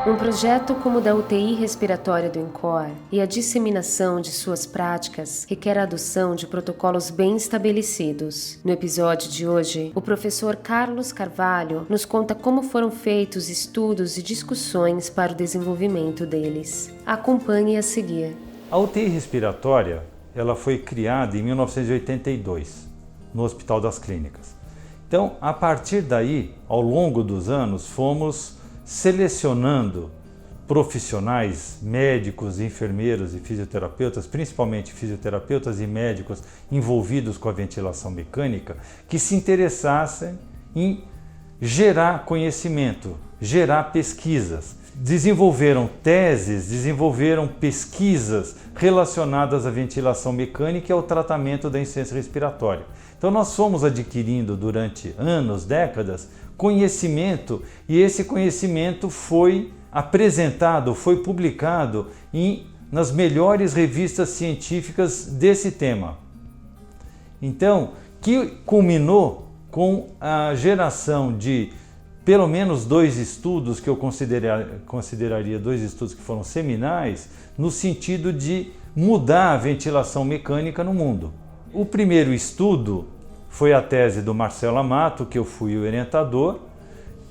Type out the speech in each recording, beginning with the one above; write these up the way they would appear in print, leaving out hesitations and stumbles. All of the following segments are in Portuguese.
Um projeto como o da UTI respiratória do INCOR e a disseminação de suas práticas requer a adoção de protocolos bem estabelecidos. No episódio de hoje, o professor Carlos Carvalho nos conta como foram feitos estudos e discussões para o desenvolvimento deles. Acompanhe a seguir. A UTI respiratória ela foi criada em 1982, no Hospital das Clínicas. Então, a partir daí, ao longo dos anos, fomos selecionando profissionais, médicos, enfermeiros e fisioterapeutas, principalmente fisioterapeutas e médicos envolvidos com a ventilação mecânica, que se interessassem em gerar conhecimento, gerar pesquisas. Desenvolveram teses, desenvolveram pesquisas relacionadas à ventilação mecânica e ao tratamento da insuficiência respiratória. Então nós fomos adquirindo durante anos, décadas, conhecimento, e esse conhecimento foi apresentado, foi publicado nas melhores revistas científicas desse tema. Então, que culminou com a geração de pelo menos 2 estudos que eu consideraria 2 estudos que foram seminais no sentido de mudar a ventilação mecânica no mundo. O primeiro estudo foi a tese do Marcelo Amato, que eu fui o orientador,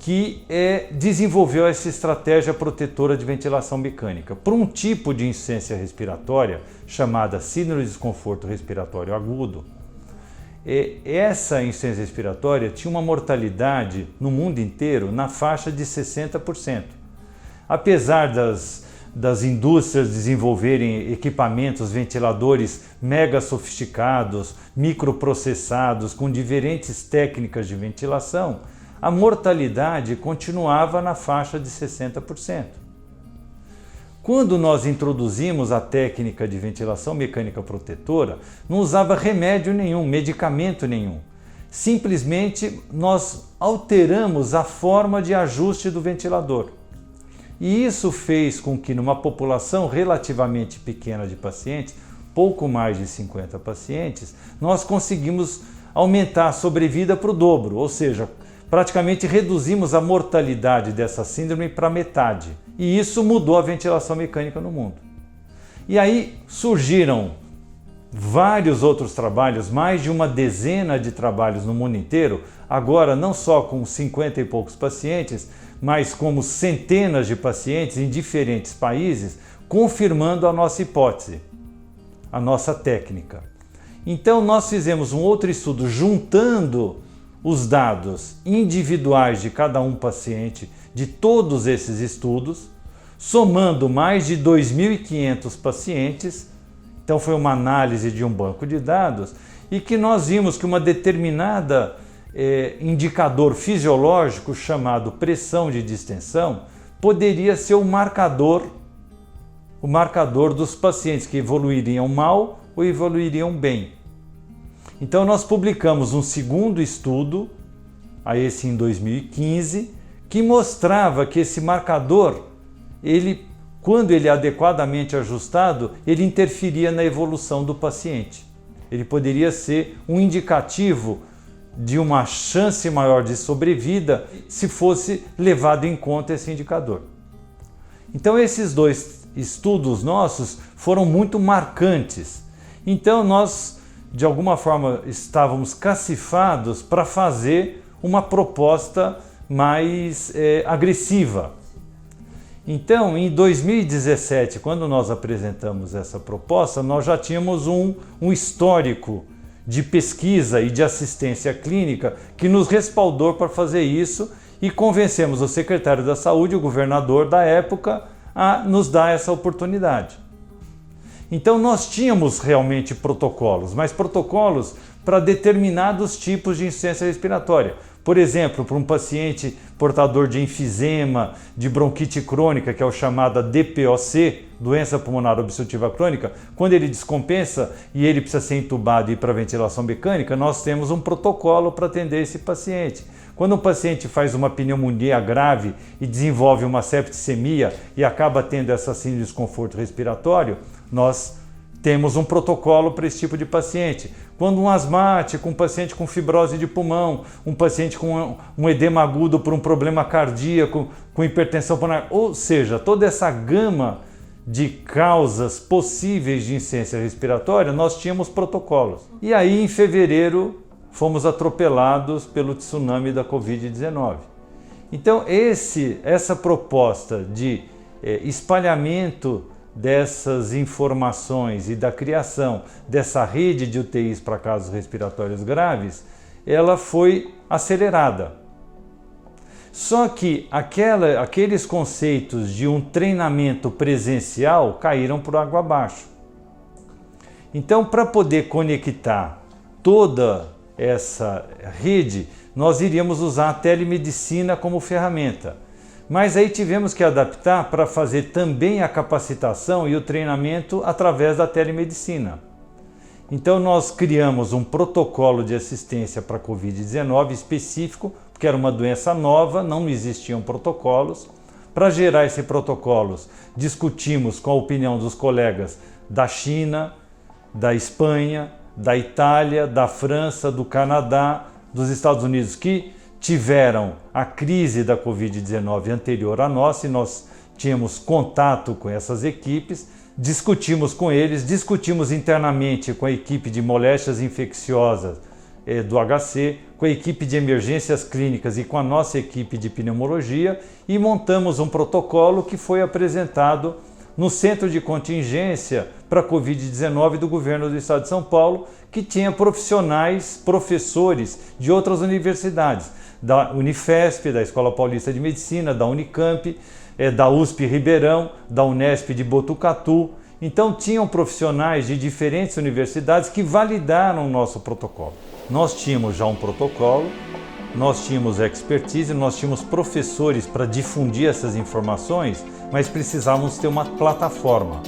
que desenvolveu essa estratégia protetora de ventilação mecânica para um tipo de insuficiência respiratória chamada síndrome de desconforto respiratório agudo. Essa insuficiência respiratória tinha uma mortalidade no mundo inteiro na faixa de 60%. Apesar das indústrias desenvolverem equipamentos, ventiladores mega sofisticados, microprocessados, com diferentes técnicas de ventilação, a mortalidade continuava na faixa de 60%. Quando nós introduzimos a técnica de ventilação mecânica protetora, não usava remédio nenhum, medicamento nenhum. Simplesmente nós alteramos a forma de ajuste do ventilador. E isso fez com que numa população relativamente pequena de pacientes, pouco mais de 50 pacientes, nós conseguimos aumentar a sobrevida para o dobro, ou seja, praticamente reduzimos a mortalidade dessa síndrome para metade. E isso mudou a ventilação mecânica no mundo. E aí surgiram vários outros trabalhos, mais de uma dezena de trabalhos no mundo inteiro, agora não só com 50 e poucos pacientes, mas como centenas de pacientes em diferentes países, confirmando a nossa hipótese, a nossa técnica. Então nós fizemos um outro estudo juntando os dados individuais de cada paciente de todos esses estudos, somando mais de 2.500 pacientes. Então foi uma análise de um banco de dados e que nós vimos que uma determinada indicador fisiológico chamado pressão de distensão poderia ser o marcador dos pacientes que evoluiriam mal ou evoluiriam bem. Então nós publicamos um segundo estudo, esse em 2015, que mostrava que esse marcador, quando ele é adequadamente ajustado, ele interferia na evolução do paciente. Ele poderia ser um indicativo de uma chance maior de sobrevida se fosse levado em conta esse indicador. Então esses 2 estudos nossos foram muito marcantes. Então nós, de alguma forma, estávamos cacifados para fazer uma proposta mais agressiva. Então, em 2017, quando nós apresentamos essa proposta, nós já tínhamos um histórico de pesquisa e de assistência clínica que nos respaldou para fazer isso e convencemos o secretário da Saúde, o governador da época, a nos dar essa oportunidade. Então nós tínhamos realmente protocolos, mas protocolos para determinados tipos de insuficiência respiratória. Por exemplo, para um paciente portador de enfisema, de bronquite crônica, que é o chamado DPOC, doença pulmonar obstrutiva crônica, quando ele descompensa e ele precisa ser entubado e ir para ventilação mecânica, nós temos um protocolo para atender esse paciente. Quando um paciente faz uma pneumonia grave e desenvolve uma septicemia e acaba tendo essa síndrome de desconforto respiratório, nós temos um protocolo para esse tipo de paciente. Quando um asmático, um paciente com fibrose de pulmão, um paciente com um edema agudo por um problema cardíaco, com hipertensão pulmonar, ou seja, toda essa gama de causas possíveis de insuficiência respiratória, nós tínhamos protocolos. E aí, em fevereiro, fomos atropelados pelo tsunami da Covid-19. Então, essa proposta de espalhamento dessas informações e da criação dessa rede de UTIs para casos respiratórios graves, ela foi acelerada. Só que aqueles conceitos de um treinamento presencial caíram por água abaixo. Então, para poder conectar toda essa rede, nós iríamos usar a telemedicina como ferramenta. Mas aí tivemos que adaptar para fazer também a capacitação e o treinamento através da telemedicina. Então nós criamos um protocolo de assistência para a Covid-19 específico, porque era uma doença nova, não existiam protocolos. Para gerar esse protocolo, discutimos com a opinião dos colegas da China, da Espanha, da Itália, da França, do Canadá, dos Estados Unidos, que tiveram a crise da Covid-19 anterior a nós, e nós tínhamos contato com essas equipes, discutimos com eles, discutimos internamente com a equipe de moléstias infecciosas do HC, com a equipe de emergências clínicas e com a nossa equipe de pneumologia, e montamos um protocolo que foi apresentado no Centro de Contingência para a Covid-19 do Governo do Estado de São Paulo, que tinha professores de outras universidades, da Unifesp, da Escola Paulista de Medicina, da Unicamp, da USP Ribeirão, da Unesp de Botucatu. Então tinham profissionais de diferentes universidades que validaram o nosso protocolo. Nós tínhamos já um protocolo, nós tínhamos expertise, nós tínhamos professores para difundir essas informações, mas precisávamos ter uma plataforma.